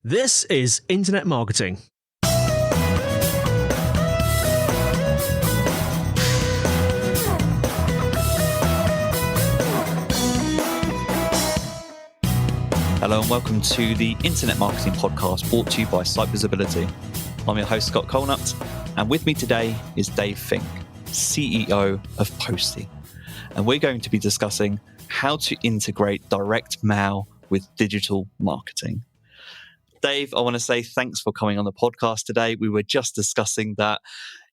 This is Internet Marketing. Hello and welcome to the Internet Marketing Podcast brought to you by SiteVisibility. I'm your host, Scott.colenutt, and with me today is Dave Fink, CEO of Postie. And we're going to be discussing how to integrate direct mail with digital marketing. Dave, I want to say thanks for coming on the podcast today. We were just discussing that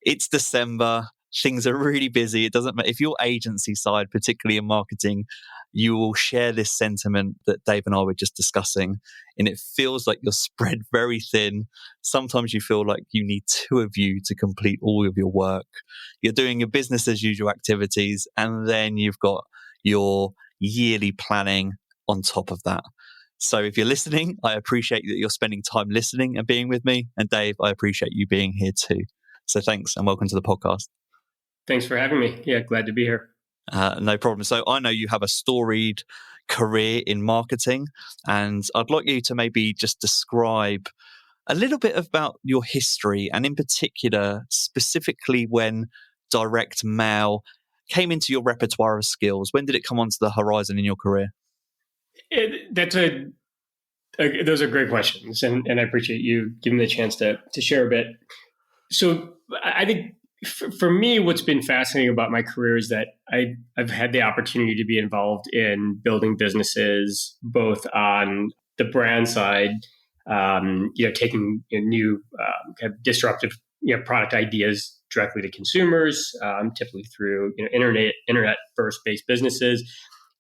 it's December. Things are really busy. It doesn't matter if your agency side, particularly in marketing, you will share this sentiment that Dave and I were just discussing. And it feels like you're spread very thin. Sometimes you feel like you need two of you to complete all of your work. You're doing your business as usual activities, and then you've got your yearly planning on top of that. So if you're listening, I appreciate that you're spending time listening and being with me. And Dave, I appreciate you being here too. So thanks and welcome to the podcast. Thanks for having me. Yeah, glad to be here. No problem. So I know you have a storied career in marketing, and I'd like you to maybe just describe a little bit about your history, and in particular, specifically when direct mail came into your repertoire of skills. When did it come onto the horizon in your career? Those are great questions, and I appreciate you giving me the chance to share a bit. So I think for me, what's been fascinating about my career is that I've had the opportunity to be involved in building businesses, both on the brand side, taking new kind of disruptive product ideas directly to consumers, typically through internet first based businesses.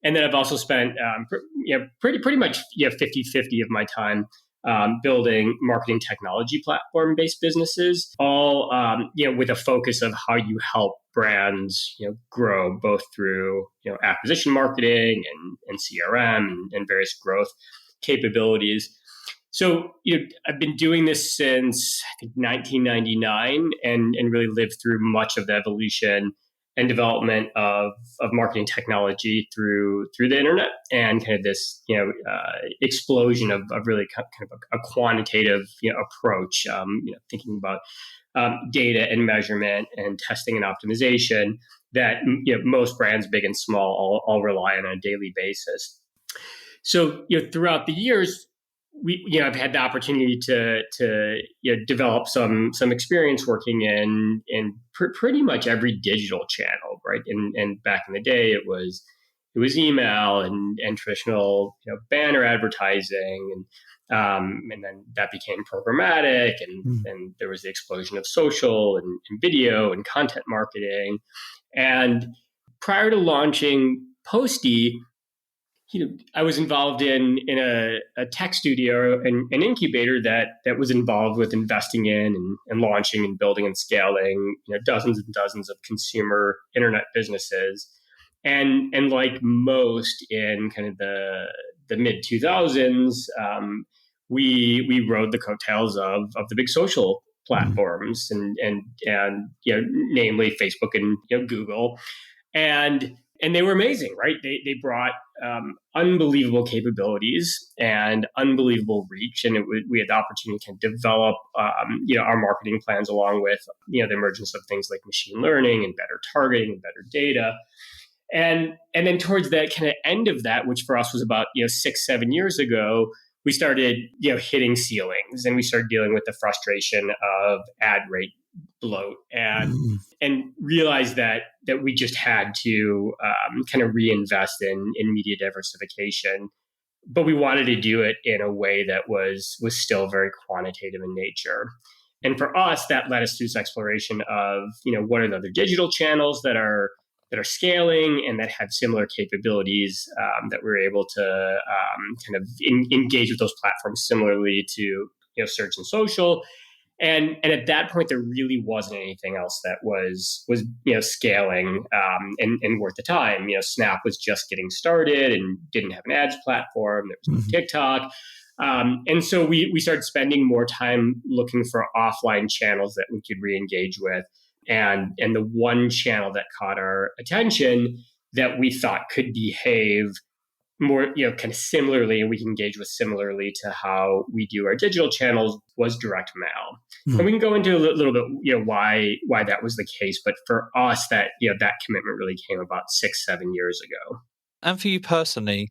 And then I've also spent pretty much 50-50 of my time building marketing technology platform-based businesses, all with a focus of how you help brands grow both through acquisition marketing and CRM and various growth capabilities. So I've been doing this since I think 1999 and really lived through much of the evolution and development of marketing technology through the internet, and kind of this explosion of really kind of a quantitative approach, thinking about data and measurement and testing and optimization that most brands, big and small, all rely on a daily basis. So throughout the years, I've had the opportunity to develop some experience working in pretty much every digital channel, right? And back in the day, it was email and traditional banner advertising, and then that became programmatic, and there was the explosion of social and video and content marketing. And prior to launching Postie, I was involved in a tech studio and an incubator that was involved with investing in and launching and building and scaling dozens and dozens of consumer internet businesses. And like most in kind of the mid 2000s, we rode the coattails of the big social platforms and namely Facebook and Google. And they were amazing, right? They brought unbelievable capabilities and unbelievable reach, and we had the opportunity to develop, our marketing plans along with, the emergence of things like machine learning and better targeting and better data, and then towards that kind of end of that, which for us was about 6-7 years ago, we started hitting ceilings, and we started dealing with the frustration of ad rate bloat and realized that we just had to kind of reinvest in media diversification, but we wanted to do it in a way that was still very quantitative in nature. And for us, that led us through this exploration of what are the other digital channels that are scaling and that have similar capabilities that we're able to kind of engage with those platforms similarly to search and social. And at that point, there really wasn't anything else that was scaling and worth the time. Snap was just getting started and didn't have an ads platform. There was no TikTok. And so we started spending more time looking for offline channels that we could re-engage with. And the one channel that caught our attention that we thought could behave more, kind of similarly, and we can engage with similarly to how we do our digital channels, was direct mail. And we can go into a little bit, why that was the case. But for us, that commitment really came about 6-7 years ago. And for you personally,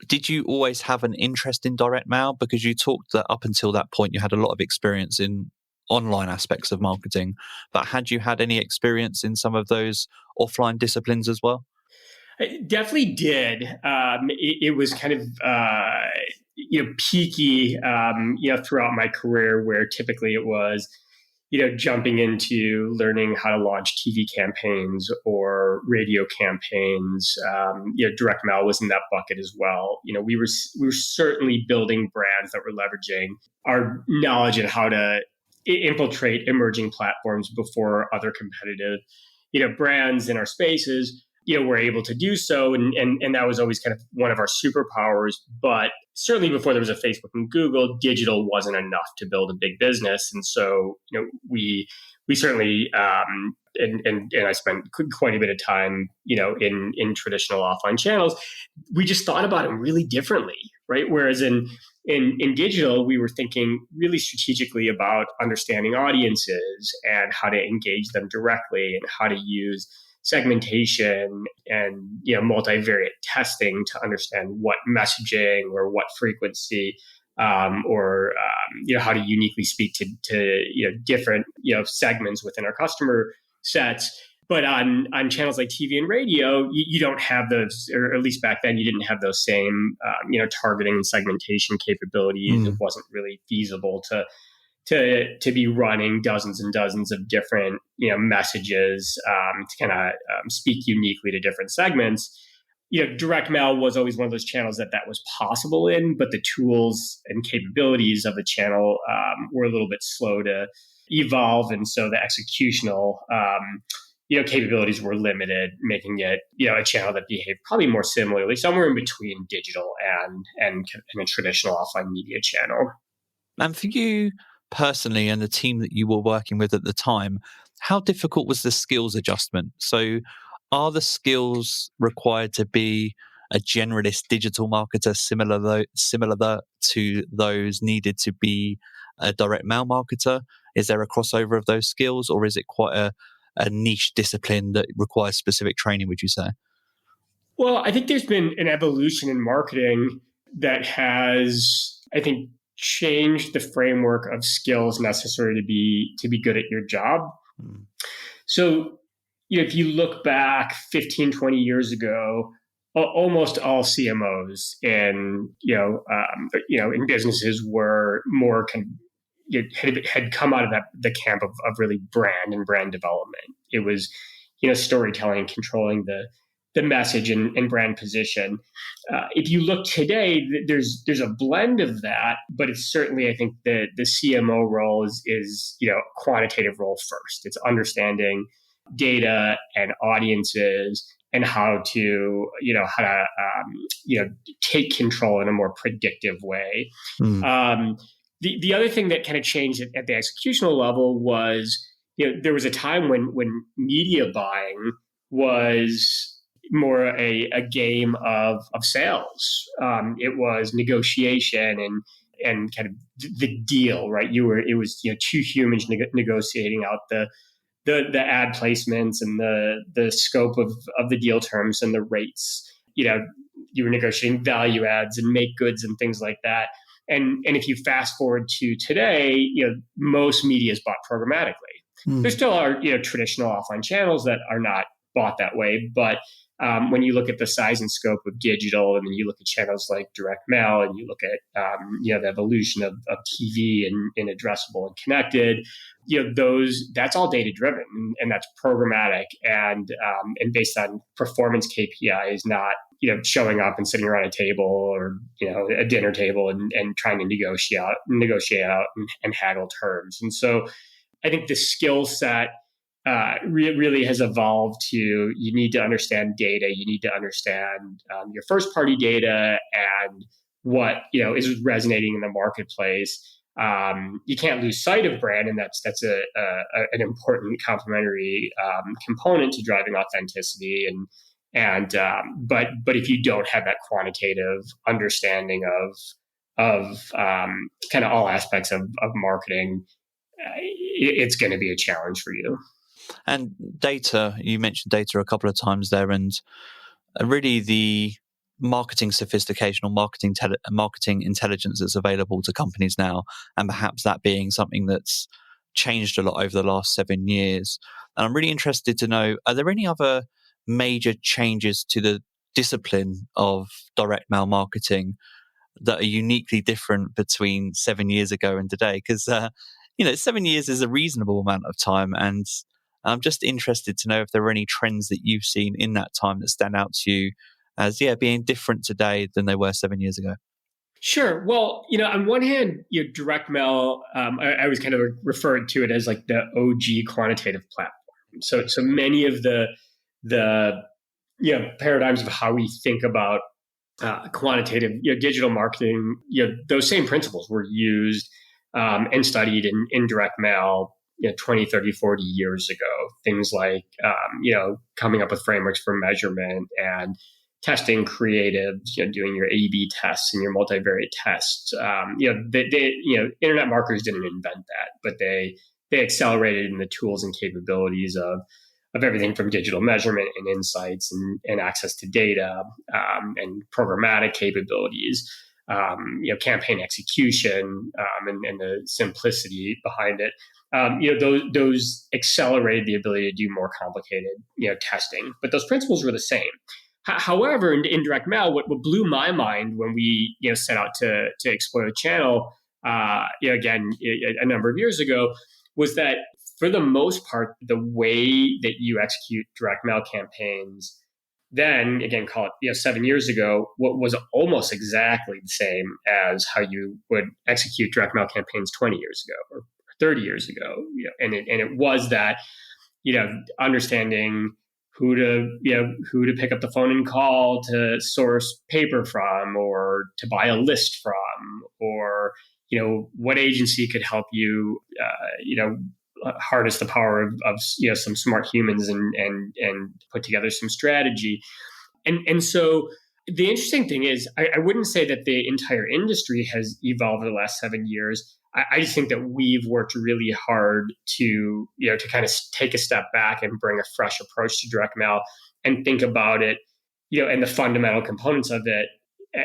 did you always have an interest in direct mail? Because you talked that up until that point, you had a lot of experience in online aspects of marketing, but had you had any experience in some of those offline disciplines as well? I definitely did. It was kind of peaky, throughout my career, where typically it was, jumping into learning how to launch TV campaigns or radio campaigns. Direct mail was in that bucket as well. We were certainly building brands that were leveraging our knowledge and how to infiltrate emerging platforms before other competitive, brands in our spaces were able to do so. And that was always kind of one of our superpowers. But certainly before there was a Facebook and Google, digital wasn't enough to build a big business. And so, we certainly, and I spent quite a bit of time, in traditional offline channels. We just thought about them really differently, right? Whereas in digital, we were thinking really strategically about understanding audiences and how to engage them directly, and how to use segmentation and multivariate testing to understand what messaging or what frequency, or how to uniquely speak to different segments within our customer sets. But on channels like TV and radio, you don't have those, or at least back then, you didn't have those same targeting and segmentation capabilities. It wasn't really feasible to be running dozens and dozens of different messages to kind of speak uniquely to different segments. Direct mail was always one of those channels that was possible in, but the tools and capabilities of the channel were a little bit slow to evolve, and so the executional capabilities were limited, making it a channel that behaved probably more similarly, somewhere in between digital and a traditional offline media channel. And for you personally and the team that you were working with at the time, how difficult was the skills adjustment? So are the skills required to be a generalist digital marketer similar to those needed to be a direct mail marketer? Is there a crossover of those skills, or is it quite a niche discipline that requires specific training, would you say? Well, I think there's been an evolution in marketing that has, I think, changed the framework of skills necessary to be good at your job. So, if you look back 15, 20 years ago, almost all CMOs in businesses were more had come out of the camp of really brand and brand development. It was, storytelling and controlling the message and brand position. If you look today, there's a blend of that, but it's certainly, I think, the CMO role is a quantitative role first. It's understanding data and audiences and how to take control in a more predictive way. The other thing that kind of changed at the executional level was, there was a time when media buying was more a game of sales. It was negotiation and kind of the deal, right? It was two humans negotiating out the ad placements and the scope of the deal terms and the rates. You were negotiating value adds and make goods and things like that. And if you fast forward to today, most media is bought programmatically. There still are traditional offline channels that are not bought that way, but when you look at the size and scope of digital, and then you look at channels like direct mail, and you look at the evolution of TV and addressable and connected, that's all data driven, and that's programmatic and based on performance KPIs, not showing up and sitting around a table or a dinner table and trying to negotiate out and haggle terms. And so I think the skill set really has evolved to, you need to understand data, you need to understand your first party data and what is resonating in the marketplace. You can't lose sight of brand, and that's an important complementary component to driving authenticity But if you don't have that quantitative understanding of kind of all aspects of marketing, it's going to be a challenge for you. And data, you mentioned data a couple of times there, and really the marketing sophistication or marketing intelligence that's available to companies now, and perhaps that being something that's changed a lot over the last 7 years. And I'm really interested to know, are there any other major changes to the discipline of direct mail marketing that are uniquely different between 7 years ago and today? Because 7 years is a reasonable amount of time, and I'm just interested to know if there are any trends that you've seen in that time that stand out to you as being different today than they were 7 years ago. Sure. Well, on one hand, direct mail, I was kind of referred to it as like the OG quantitative platform. So many of the paradigms of how we think about quantitative digital marketing, those same principles were used and studied in direct mail 20, 30, 40 years ago. Things like, coming up with frameworks for measurement and testing creatives, doing your A/B tests and your multivariate tests. Internet marketers didn't invent that, but they accelerated in the tools and capabilities of everything from digital measurement and insights and access to data and programmatic capabilities, campaign execution and the simplicity behind it. Those accelerated the ability to do more complicated, testing. But those principles were the same. However, in direct mail, what blew my mind when we set out to explore the channel, again a number of years ago, was that for the most part, the way that you execute direct mail campaigns then, again, call it 7 years ago, what was almost exactly the same as how you would execute direct mail campaigns 20 years ago or 30 years ago. And it was that understanding who to pick up the phone and call to source paper from, or to buy a list from, or what agency could help you harness the power of some smart humans and put together some strategy. And so the interesting thing is, I wouldn't say that the entire industry has evolved in the last 7 years. I just think that we've worked really hard to kind of take a step back and bring a fresh approach to direct mail and think about it, and the fundamental components of it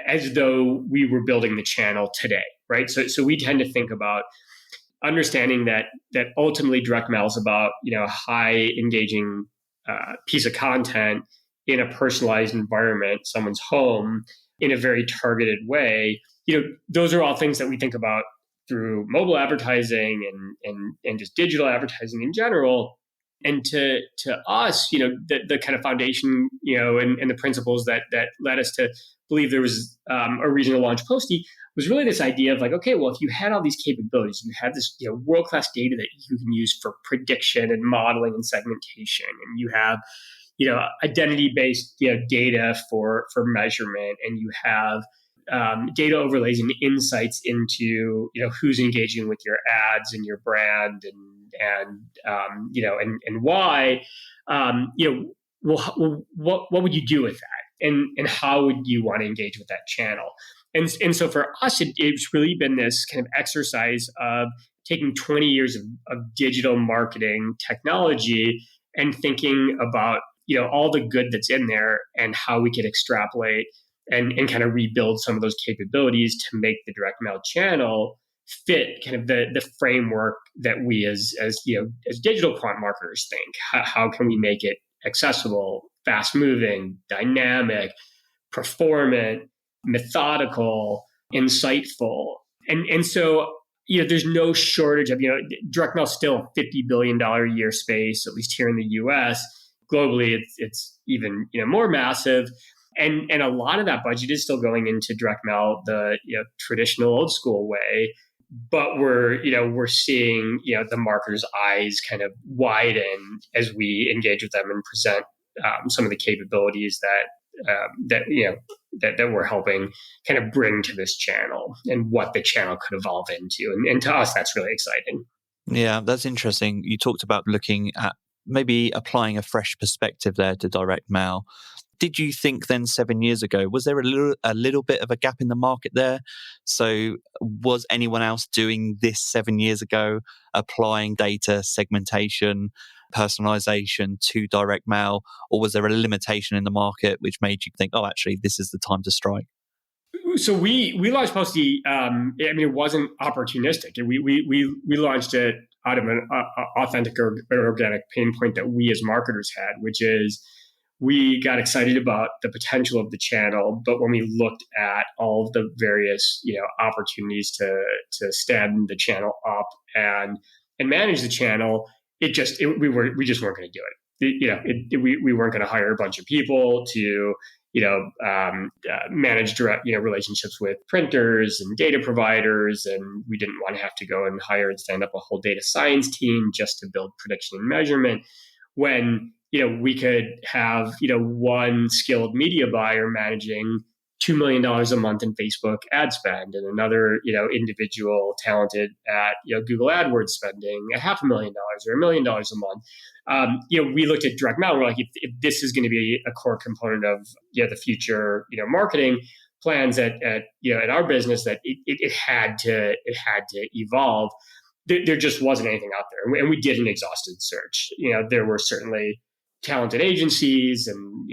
as though we were building the channel today, right? So we tend to think about understanding that ultimately direct mail is about a high engaging piece of content in a personalized environment, someone's home, in a very targeted way. Those are all things that we think about through mobile advertising and just digital advertising in general. And to us, the kind of foundation, and the principles that led us to believe there was a reason to launch Postie was really this idea of like, okay, well, if you had all these capabilities, you had this world-class data that you can use for prediction and modeling and segmentation, and you have identity-based data for measurement, and you have data overlays and insights into who's engaging with your ads and your brand and why. What would you do with that, and how would you want to engage with that channel? And so for us, it's really been this kind of exercise of taking 20 years of digital marketing technology and thinking about all the good that's in there and how we could extrapolate and kind of rebuild some of those capabilities to make the direct mail channel fit kind of the framework that we as digital quant marketers think. How can we make it accessible, fast moving, dynamic, performant, methodical, insightful? And so there's no shortage of direct mail is still a $50 billion a year space, at least here in the US. Globally, it's even more massive. And a lot of that budget is still going into direct mail the traditional old school way, but we're seeing the marketers' eyes kind of widen as we engage with them and present some of the capabilities that we're helping kind of bring to this channel and what the channel could evolve into. And to us, that's really exciting. Yeah, that's interesting. You talked about looking at maybe applying a fresh perspective there to direct mail. did you think then 7 years ago? Was there a little bit of a gap in the market there? So was anyone else doing this 7 years ago, applying data segmentation, personalization to direct mail, or was there a limitation in the market which made you think, oh, actually, this is the time to strike? So we launched Postie. It wasn't opportunistic. We launched it out of an authentic or organic pain point that we as marketers had, which is we got excited about the potential of the channel, but when we looked at all of the various opportunities to stand the channel up and manage the channel, we just weren't going to do it. We weren't going to hire a bunch of people to manage direct relationships with printers and data providers, and we didn't want to have to go and hire and stand up a whole data science team just to build prediction and measurement when we could have one skilled media buyer managing $2 million a month in Facebook ad spend, and another individual talented at Google AdWords spending $500,000 or $1 million a month. We looked at direct mail. We're like, if this is going to be a core component of the future marketing plans at our business, that it had to evolve. There just wasn't anything out there, and we did an exhaustive search. There were certainly talented agencies and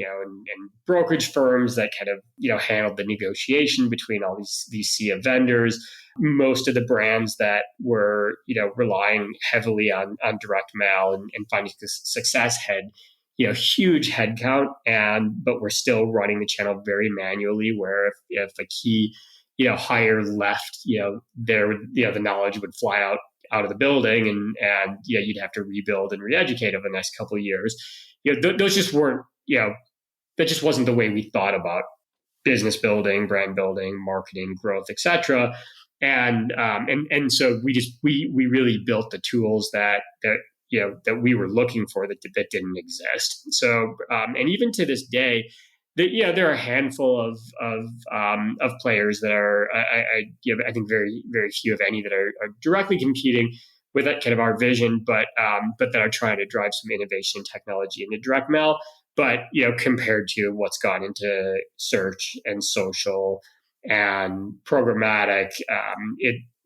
brokerage firms that kind of handled the negotiation between all these sea of vendors. Most of the brands that were relying heavily on direct mail and finding success had huge headcount, but we're still running the channel very manually, where if a key hire left, the knowledge would fly out of the building, and you'd have to rebuild and re-educate over the next couple of years. Those just weren't, that just wasn't the way we thought about business building, brand building, marketing, growth, etc. And so we really built the tools that we were looking for that didn't exist. So and even to this day, there are a handful of players that are I think very, very few, if any, that are directly competing with that kind of our vision, but that are trying to drive some innovation and technology into direct mail. But compared to what's gone into search and social and programmatic,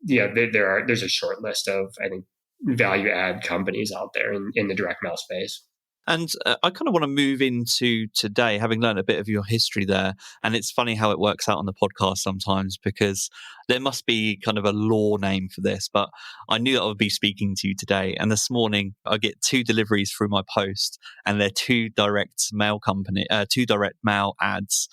there's a short list of, I think, value add companies out there in the direct mail space. And I kind of want to move into today, having learned a bit of your history there. And it's funny how it works out on the podcast sometimes, because there must be kind of a law name for this. But I knew that I would be speaking to you today. And this morning, I get 2 deliveries through my post, and they're 2 direct mail ads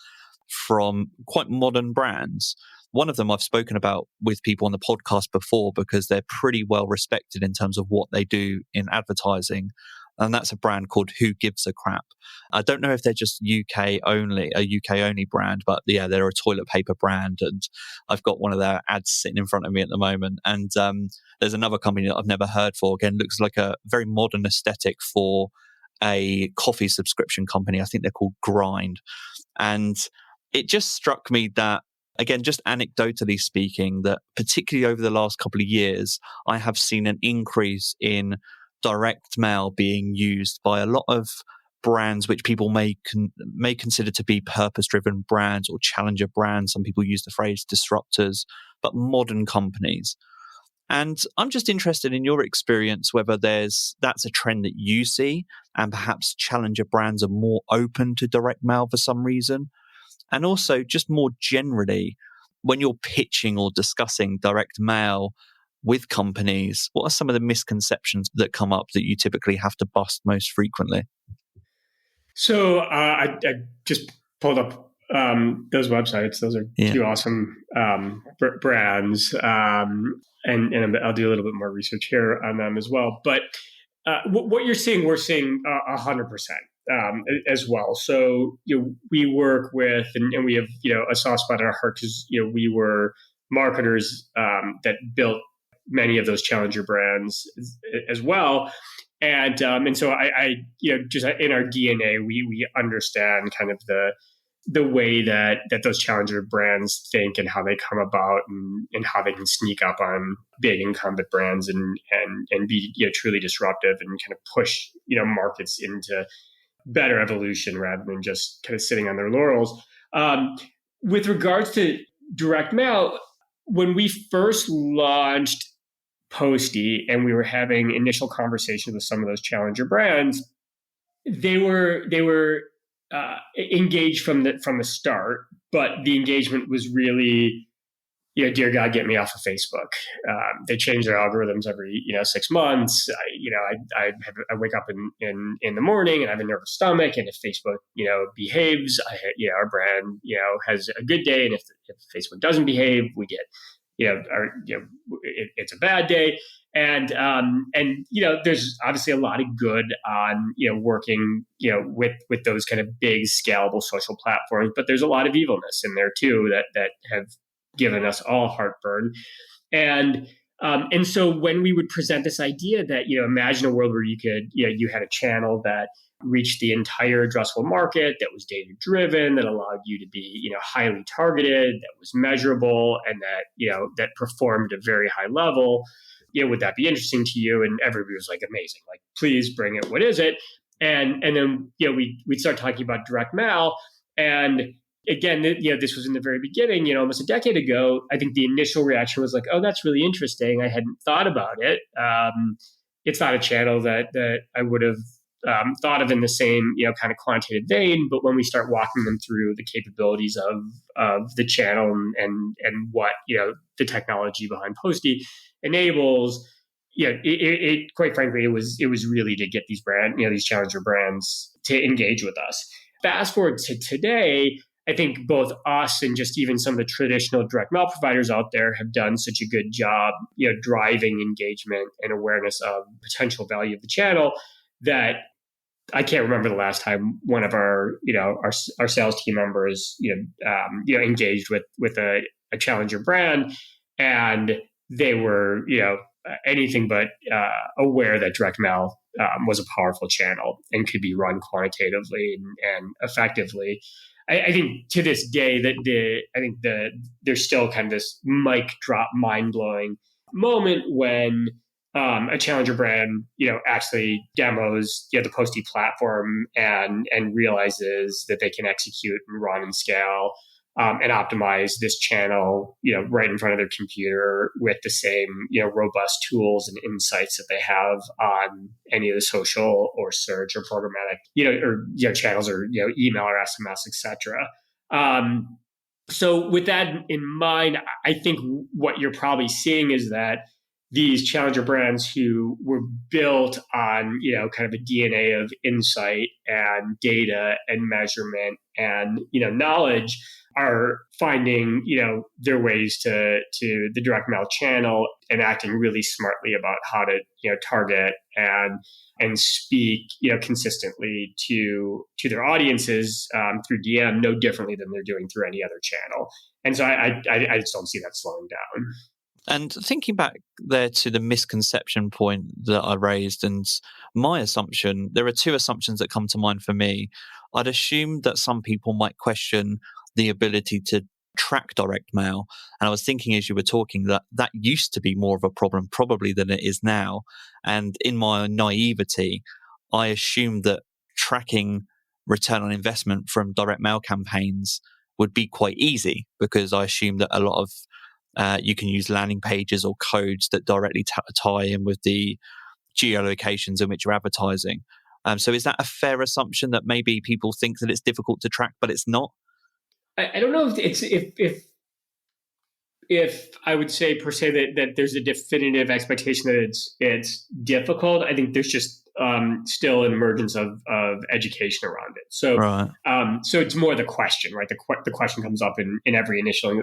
from quite modern brands. One of them I've spoken about with people on the podcast before, because they're pretty well respected in terms of what they do in advertising. And that's a brand called Who Gives a Crap. I don't know if they're just a UK only brand, but yeah, they're a toilet paper brand. And I've got one of their ads sitting in front of me at the moment. And there's another company that I've never heard for. Again, looks like a very modern aesthetic for a coffee subscription company. I think they're called Grind. And it just struck me that, again, just anecdotally speaking, that particularly over the last couple of years, I have seen an increase in direct mail being used by a lot of brands which people may consider to be purpose-driven brands or challenger brands. Some people use the phrase disruptors, but modern companies. And I'm just interested in your experience, whether that's a trend that you see, and perhaps challenger brands are more open to direct mail for some reason. And also, just more generally, when you're pitching or discussing direct mail with companies, what are some of the misconceptions that come up that you typically have to bust most frequently? So I just pulled up those websites. Those are 2 awesome brands, and I'll do a little bit more research here on them as well. But what you're seeing, we're seeing 100%. As well. So we work with, and we have a soft spot in our heart, because we were marketers that built many of those challenger brands as well, and so I just in our DNA we understand kind of the way that those challenger brands think and how they come about, and how they can sneak up on big incumbent brands and be truly disruptive and kind of push markets into better evolution rather than just kind of sitting on their laurels. With regards to direct mail, when we first launched Postie and we were having initial conversations with some of those challenger brands, they were engaged from the start, but the engagement was really, dear God, get me off of Facebook. They change their algorithms every 6 months. I wake up in the morning and I have a nervous stomach, and if Facebook behaves, our brand has a good day, and if Facebook doesn't behave, we get it's a bad day. And there's obviously a lot of good on working with those kind of big scalable social platforms, but there's a lot of evilness in there too that have given us all heartburn. And so when we would present this idea that imagine a world where you could you had a channel that reached the entire addressable market, that was data driven, that allowed you to be highly targeted, that was measurable, and that that performed at a very high level, would that be interesting to you? And everybody was like, amazing, like please bring it. What is it? And then we'd start talking about direct mail. And again, this was in the very beginning, almost a decade ago. I think the initial reaction was like, oh, that's really interesting. I hadn't thought about it. It's not a channel that I would have thought of in the same, kind of quantitative vein. But when we start walking them through the capabilities of the channel and what, the technology behind Postie enables, it quite frankly, it was really to get these these challenger brands to engage with us. Fast forward to today, I think both us and just even some of the traditional direct mail providers out there have done such a good job, driving engagement and awareness of potential value of the channel that I can't remember the last time one of our sales team members, engaged with a challenger brand, and they were, anything but aware that direct mail was a powerful channel and could be run quantitatively and effectively. I think to this day that there's still kind of this mic drop, mind blowing moment when a challenger brand, actually demos the Postie platform and realizes that they can execute and run and scale and optimize this channel, right in front of their computer with the same, robust tools and insights that they have on any of the social or search or programmatic, channels or, email or SMS, etc. So with that in mind, I think what you're probably seeing is that these challenger brands who were built on, kind of a DNA of insight and data and measurement and, knowledge are finding, their ways to the direct mail channel and acting really smartly about how to, target and speak, consistently to their audiences through DM, no differently than they're doing through any other channel. And so I just don't see that slowing down. And thinking back there to the misconception point that I raised, and my assumption, there are two assumptions that come to mind for me. I'd assume that some people might question the ability to track direct mail. And I was thinking as you were talking that used to be more of a problem probably than it is now. And in my naivety, I assumed that tracking return on investment from direct mail campaigns would be quite easy, because I assumed that a lot of you can use landing pages or codes that directly tie in with the geolocations in which you're advertising. So is that a fair assumption that maybe people think that it's difficult to track, but it's not? I don't know if I would say per se that there's a definitive expectation that it's difficult. I think there's just still an emergence of education around it. So right. So it's more the question, right? The question comes up in every initial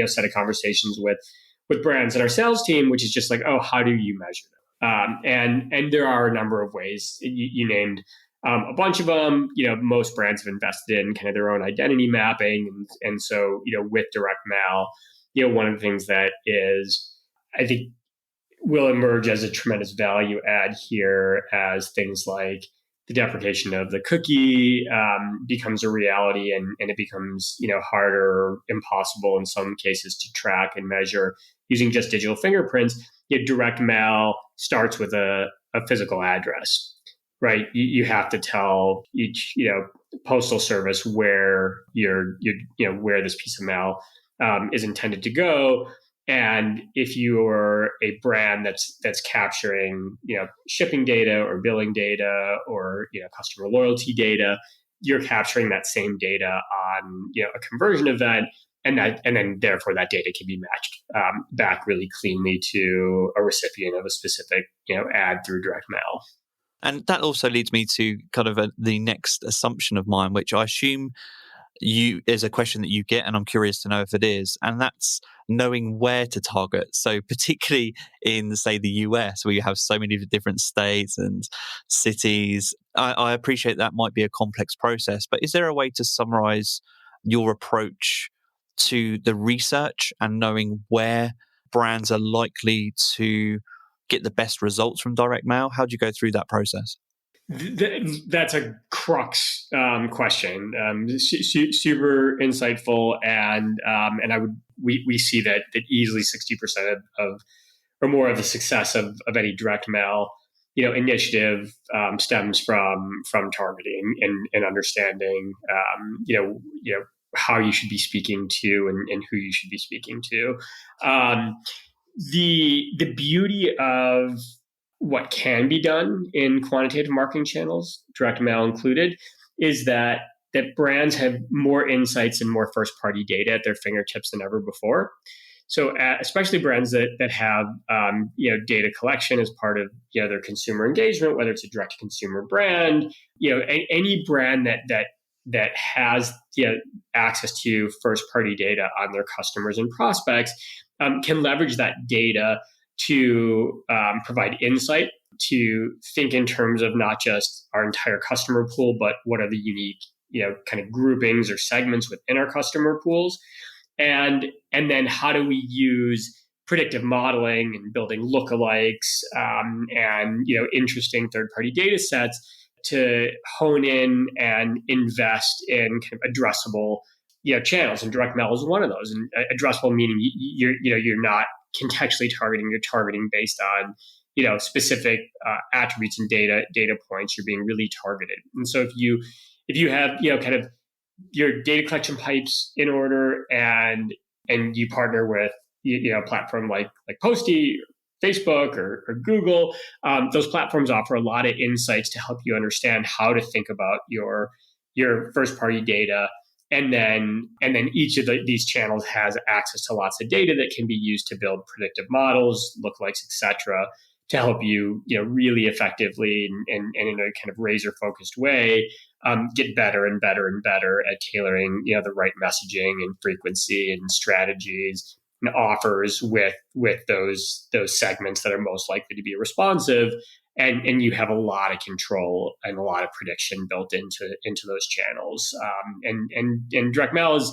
set of conversations with brands and our sales team, which is just like, oh, how do you measure them? And there are a number of ways. You named a bunch of them. Most brands have invested in kind of their own identity mapping, and so with direct mail, one of the things that is, I think, will emerge as a tremendous value add here as things like the deprecation of the cookie becomes a reality, and it becomes harder or impossible in some cases to track and measure using just digital fingerprints. Direct mail starts with a physical address. right? You have to tell each, postal service where where this piece of mail is intended to go. And if you're a brand that's capturing, shipping data or billing data or, customer loyalty data, you're capturing that same data on, a conversion event, and then therefore that data can be matched back really cleanly to a recipient of a specific, ad through direct mail. And that also leads me to kind of the next assumption of mine, which I assume is a question that you get, and I'm curious to know if it is, and that's knowing where to target. So particularly in, say, the US, where you have so many different states and cities, I appreciate that might be a complex process, but is there a way to summarize your approach to the research and knowing where brands are likely to get the best results from direct mail? How do you go through that process? That's a crux question. Super insightful, and we see that easily 60% of or more of the success of any direct mail initiative stems from targeting and understanding how you should be speaking to and who you should be speaking to. The beauty of what can be done in quantitative marketing channels, direct mail included, is that brands have more insights and more first-party data at their fingertips than ever before. So, especially brands that have data collection as part of their consumer engagement, whether it's a direct-to-consumer brand, any brand that has access to first-party data on their customers and prospects can leverage that data to provide insight, to think in terms of not just our entire customer pool, but what are the unique, kind of groupings or segments within our customer pools. And then how do we use predictive modeling and building lookalikes and interesting third-party data sets to hone in and invest in kind of addressable channels. And direct mail is one of those. And addressable meaning you're not contextually targeting, you're targeting based on specific attributes and data points. You're being really targeted. And so if you have kind of your data collection pipes in order and you partner with a platform like Postie, Facebook or Google, those platforms offer a lot of insights to help you understand how to think about your first party data. And then each of these channels has access to lots of data that can be used to build predictive models, lookalikes, et cetera, to help you, really effectively and in a kind of razor focused way, get better and better and better at tailoring, the right messaging and frequency and strategies and offers with those segments that are most likely to be responsive. And you have a lot of control and a lot of prediction built into those channels. And direct mail is,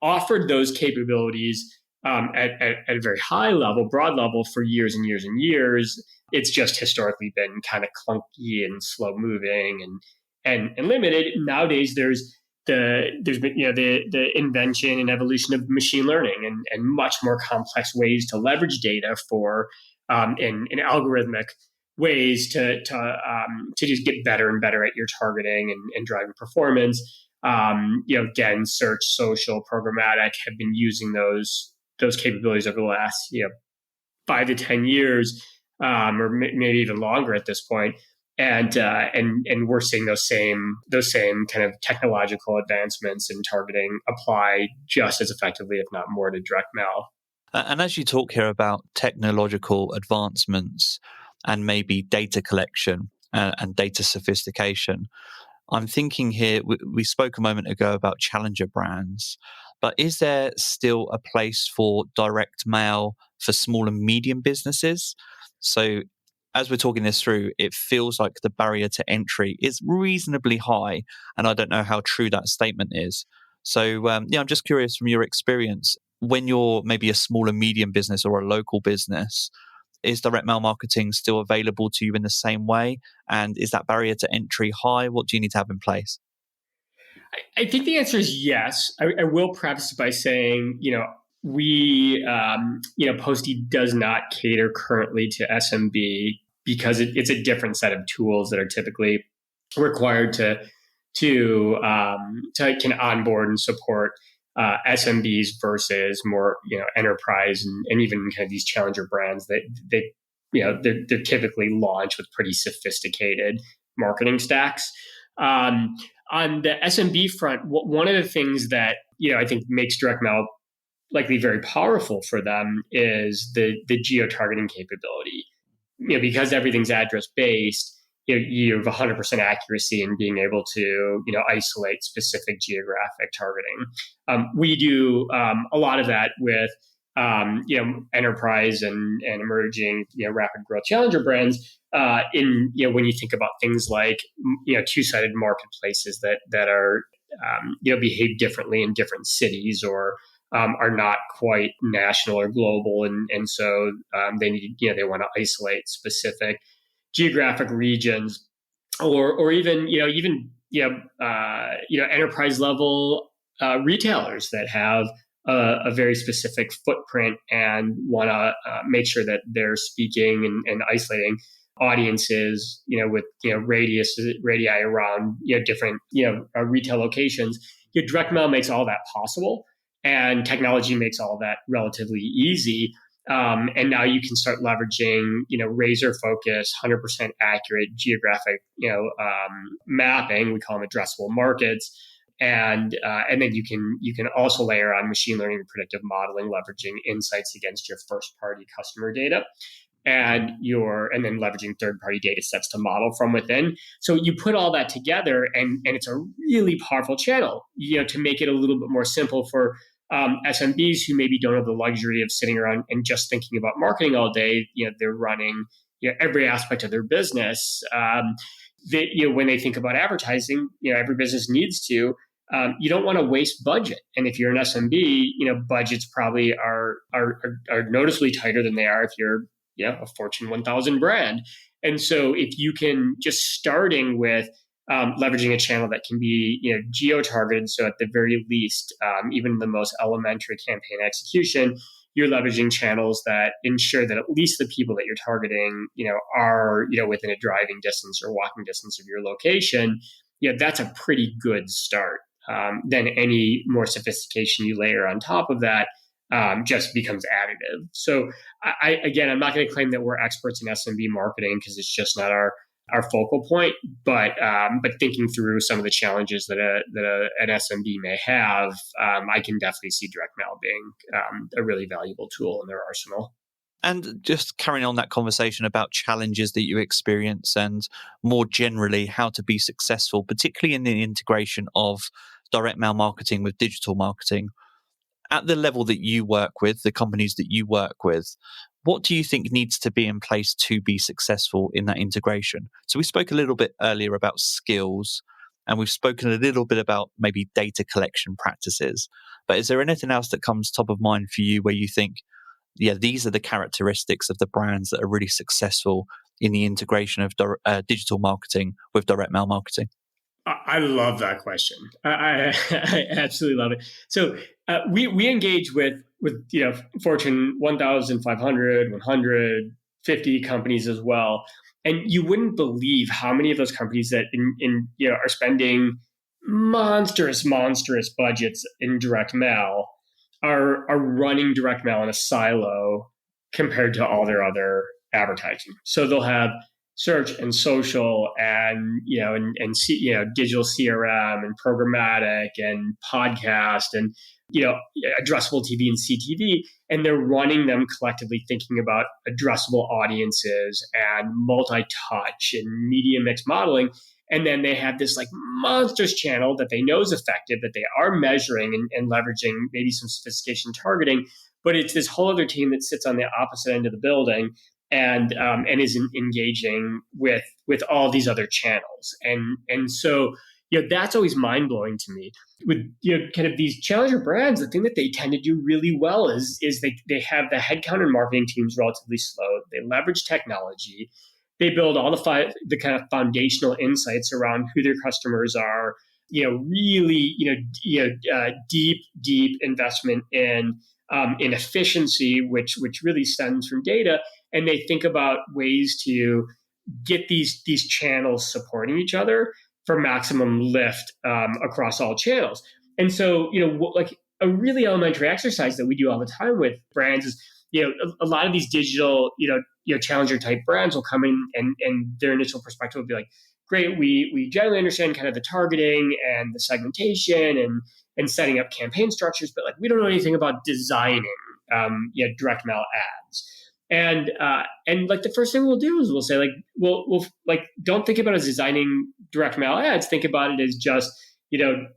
offered those capabilities at a very high level, broad level for years and years and years. It's just historically been kind of clunky and slow moving and limited. Nowadays, there's been the invention and evolution of machine learning and much more complex ways to leverage data for in algorithmic ways to just get better and better at your targeting and driving performance. Again, search, social, programmatic have been using those capabilities over the last 5 to 10 years, or maybe even longer at this point. And we're seeing those same kind of technological advancements in targeting apply just as effectively, if not more, to direct mail. And as you talk here about technological advancements and maybe data collection and data sophistication, I'm thinking here, we spoke a moment ago about challenger brands, but is there still a place for direct mail for small and medium businesses? So as we're talking this through, it feels like the barrier to entry is reasonably high, and I don't know how true that statement is. So I'm just curious from your experience, when you're maybe a small and medium business or a local business, is direct mail marketing still available to you in the same way? And is that barrier to entry high? What do you need to have in place? I think the answer is yes. I will preface by saying, we, Postie does not cater currently to SMB because it's a different set of tools that are typically required to can onboard and support SMBs versus more enterprise and even kind of these challenger brands that they're typically launched with pretty sophisticated marketing stacks. On the SMB front, one of the things that I think makes direct mail likely very powerful for them is the geo-targeting capability. Because everything's address based, you have 100% accuracy in being able to isolate specific geographic targeting. We do a lot of that with enterprise and emerging rapid growth challenger brands. When you think about things like two-sided marketplaces that are behave differently in different cities or are not quite national or global, and so they need they want to isolate specific geographic regions, or even enterprise level retailers that have a very specific footprint and want to make sure that they're speaking and isolating audiences with radii around different retail locations. Direct mail makes all that possible. And technology makes all that relatively easy. And now you can start leveraging, razor focus, 100% accurate geographic, mapping. We call them addressable markets. And then you can also layer on machine learning and predictive modeling, leveraging insights against your first party customer data. And then leveraging third-party data sets to model from within. So you put all that together, and it's a really powerful channel, to make it a little bit more simple for SMBs who maybe don't have the luxury of sitting around and just thinking about marketing all day. They're running every aspect of their business. When they think about advertising, every business needs to. You don't want to waste budget, and if you're an SMB, budgets probably are noticeably tighter than they are if you're a Fortune 1000 brand. And so if you can just starting with leveraging a channel that can be geo-targeted, so at the very least, even the most elementary campaign execution, you're leveraging channels that ensure that at least the people that you're targeting are within a driving distance or walking distance of your location. That's a pretty good start. Then any more sophistication you layer on top of that just becomes additive. So I'm not going to claim that we're experts in SMB marketing because it's just not our focal point. But thinking through some of the challenges that an SMB may have, I can definitely see direct mail being a really valuable tool in their arsenal. And just carrying on that conversation about challenges that you experience and more generally how to be successful, particularly in the integration of direct mail marketing with digital marketing. At the level that you work with, the companies that you work with, what do you think needs to be in place to be successful in that integration? So we spoke a little bit earlier about skills, and we've spoken a little bit about maybe data collection practices. But is there anything else that comes top of mind for you where you think, these are the characteristics of the brands that are really successful in the integration of digital marketing with direct mail marketing? I love that question. I absolutely love it. So we engage with Fortune 1,500, 150 companies as well, and you wouldn't believe how many of those companies that are spending monstrous budgets in direct mail are running direct mail in a silo compared to all their other advertising. So they'll have search and social and digital CRM and programmatic and podcast and addressable TV and CTV, and they're running them collectively thinking about addressable audiences and multi-touch and media mix modeling. And then they have this monstrous channel that they know is effective, that they are measuring and leveraging maybe some sophistication targeting, but it's this whole other team that sits on the opposite end of the building and is engaging with all these other channels. And so, that's always mind blowing to me. With, kind of these challenger brands, the thing that they tend to do really well is they have the headcount and marketing teams relatively slow. They leverage technology. They build all the kind of foundational insights around who their customers are, really, deep investment in efficiency, which really stems from data. and they think about ways to get these channels supporting each other for maximum lift across all channels. And so, like a really elementary exercise that we do all the time with brands is, a lot of these digital, challenger type brands will come in and their initial perspective will be like, great, we generally understand kind of the targeting and the segmentation and setting up campaign structures, but like we don't know anything about designing direct mail ads. And like the first thing we'll do is we'll say like, we'll like, don't think about it as designing direct mail ads. Think about it as just,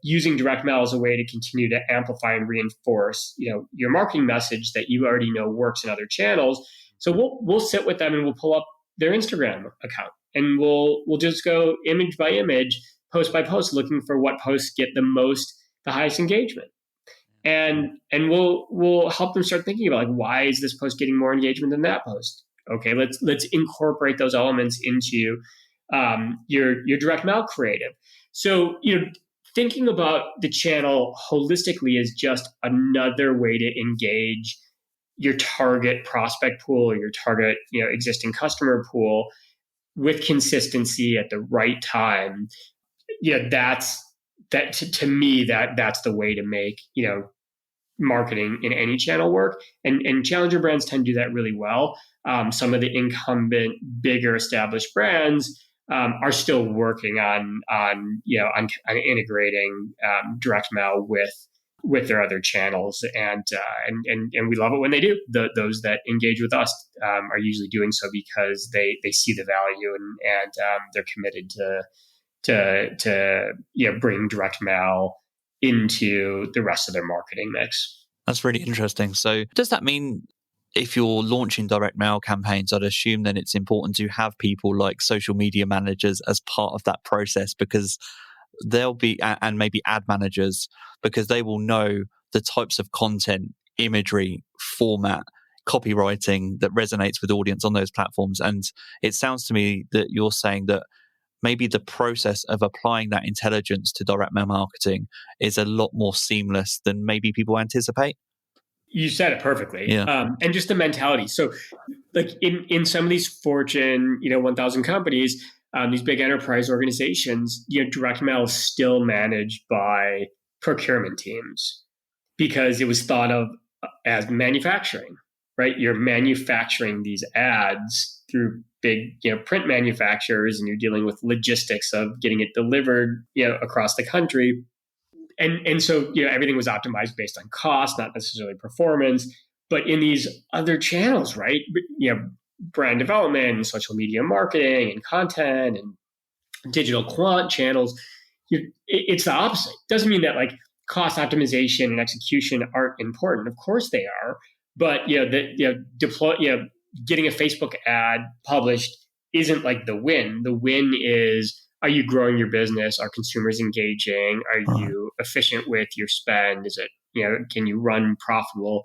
using direct mail as a way to continue to amplify and reinforce, your marketing message that you already know works in other channels. So we'll sit with them and we'll pull up their Instagram account and we'll just go image by image, post by post, looking for what posts get the highest engagement. And we'll help them start thinking about like, why is this post getting more engagement than that post? Okay, let's incorporate those elements into your direct mail creative. So thinking about the channel holistically is just another way to engage your target prospect pool or your target existing customer pool with consistency at the right time. That's to me that's the way to make marketing in any channel work, and challenger brands tend to do that really well. Some of the incumbent bigger established brands are still working on integrating direct mail with their other channels, and we love it when they do. Those that engage with us are usually doing so because they see the value and they're committed to bring direct mail into the rest of their marketing mix. That's really interesting. So does that mean if you're launching direct mail campaigns, I'd assume then it's important to have people like social media managers as part of that process, because they'll be, and maybe ad managers, because they will know the types of content, imagery, format, copywriting that resonates with audience on those platforms. And it sounds to me that you're saying that maybe the process of applying that intelligence to direct mail marketing is a lot more seamless than maybe people anticipate. You said it perfectly. Yeah. And just the mentality. So like in some of these Fortune, 1,000 companies, these big enterprise organizations, direct mail is still managed by procurement teams because it was thought of as manufacturing, right? You're manufacturing these ads through big, print manufacturers, and you're dealing with logistics of getting it delivered, across the country. And so, everything was optimized based on cost, not necessarily performance. But in these other channels, right, brand development and social media marketing and content and digital quant channels, it's the opposite. It doesn't mean that like cost optimization and execution aren't important. Of course they are. But, getting a Facebook ad published isn't like the win. The win is, are you growing your business? Are consumers engaging? Are you efficient with your spend? Is it, can you run profitable,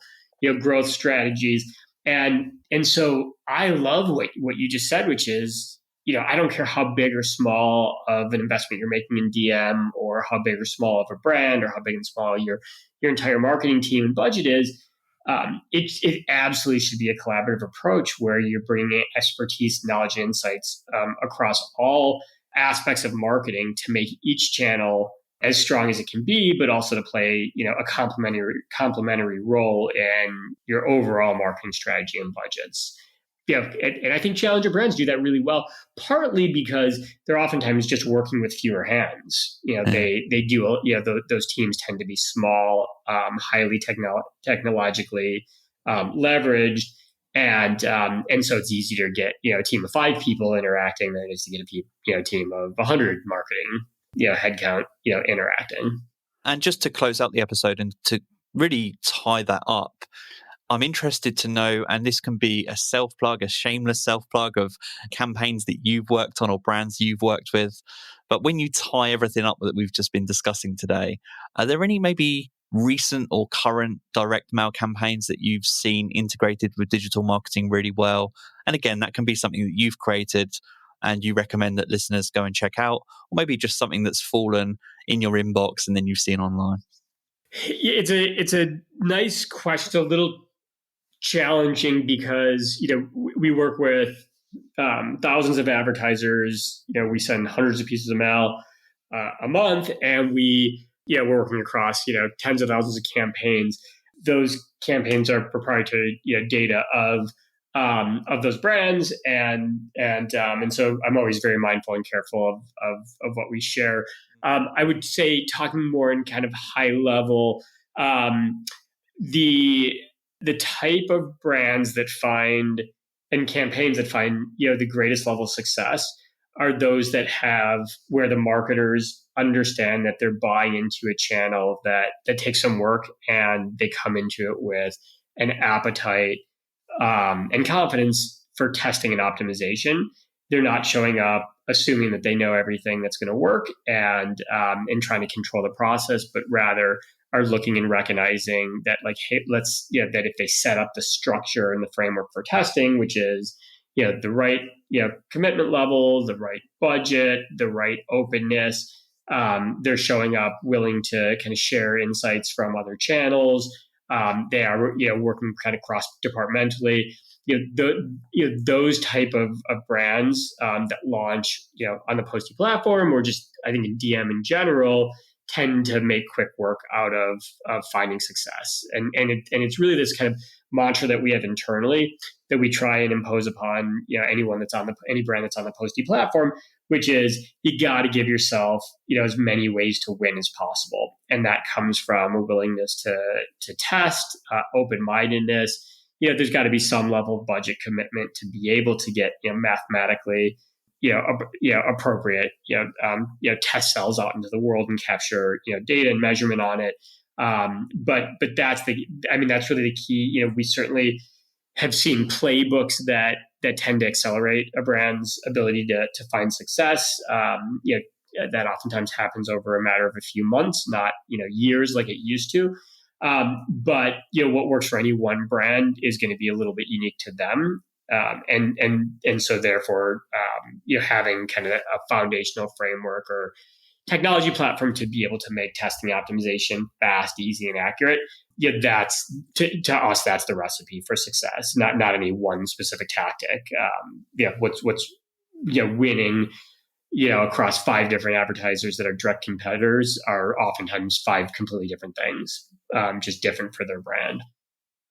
growth strategies? And so I love what you just said, which is, I don't care how big or small of an investment you're making in DM, or how big or small of a brand, or how big and small your entire marketing team and budget is. It absolutely should be a collaborative approach where you're bringing expertise, knowledge, and insights across all aspects of marketing to make each channel as strong as it can be, but also to play, a complementary role in your overall marketing strategy and budgets. And I think challenger brands do that really well, partly because they're oftentimes just working with fewer hands. They do, those teams tend to be small, highly technologically leveraged. And so it's easier to get, a team of 5 people interacting than it is to get a team of 100 marketing, headcount, interacting. And just to close out the episode and to really tie that up, I'm interested to know, and this can be a self-plug, a shameless self-plug of campaigns that you've worked on or brands you've worked with. But when you tie everything up that we've just been discussing today, are there any maybe recent or current direct mail campaigns that you've seen integrated with digital marketing really well? And again, that can be something that you've created and you recommend that listeners go and check out, or maybe just something that's fallen in your inbox and then you've seen online. It's a nice question. It's a little challenging because, we work with thousands of advertisers. We send hundreds of pieces of mail a month, and we're working across, tens of thousands of campaigns. Those campaigns are proprietary, data of those brands, and so I'm always very mindful and careful of what we share. I would say, talking more in kind of high level, the type of brands that find and campaigns that find the greatest level of success are those that have where the marketers understand that they're buying into a channel that takes some work, and they come into it with an appetite and confidence for testing and optimization. They're not showing up assuming that they know everything that's going to work and trying to control the process, but rather are looking and recognizing that, like, hey, that if they set up the structure and the framework for testing, which is, the right, commitment level, the right budget, the right openness, they're showing up willing to kind of share insights from other channels. They are, working kind of cross-departmentally. Those type of brands that launch, on the Postie platform, or just, I think, in DM in general, tend to make quick work out of finding success. And it's really this kind of mantra that we have internally that we try and impose upon, any brand that's on the Postie platform, which is, you got to give yourself, as many ways to win as possible. And that comes from a willingness to test, open-mindedness. There's got to be some level of budget commitment to be able to get, mathematically, appropriate, test cells out into the world and capture, data and measurement on it. But that's really the key. We certainly have seen playbooks that tend to accelerate a brand's ability to find success. That oftentimes happens over a matter of a few months, not, years like it used to. But what works for any one brand is going to be a little bit unique to them. And so therefore, having kind of a foundational framework or technology platform to be able to make testing optimization fast, easy, and accurate, that's to us, that's the recipe for success. Not any one specific tactic. What's winning, across 5 different advertisers that are direct competitors are oftentimes 5 completely different things, just different for their brand.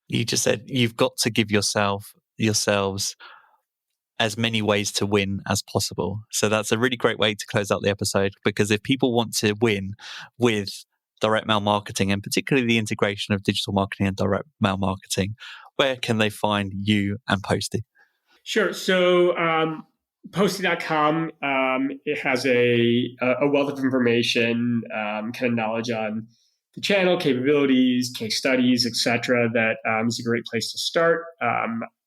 You just said you've got to give yourselves as many ways to win as possible. So that's a really great way to close out the episode, because if people want to win with direct mail marketing, and particularly the integration of digital marketing and direct mail marketing, where can they find you and Postie? Sure. So Postie.com, it has a wealth of information, kind of knowledge on the channel, capabilities, case studies, etc. That is a great place to start.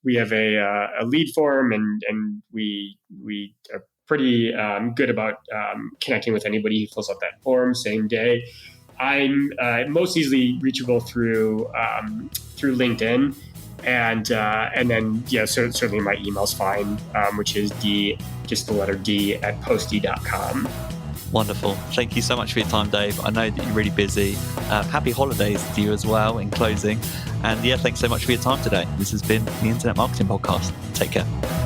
We have a lead form, and we are pretty good about connecting with anybody who fills out that form same day. I'm most easily reachable through LinkedIn, and then certainly my email's fine, which is just the letter D @postie.com. Wonderful. Thank you so much for your time, Dave. I know that you're really busy. Happy holidays to you as well in closing. And thanks so much for your time today. This has been the Internet Marketing Podcast. Take care.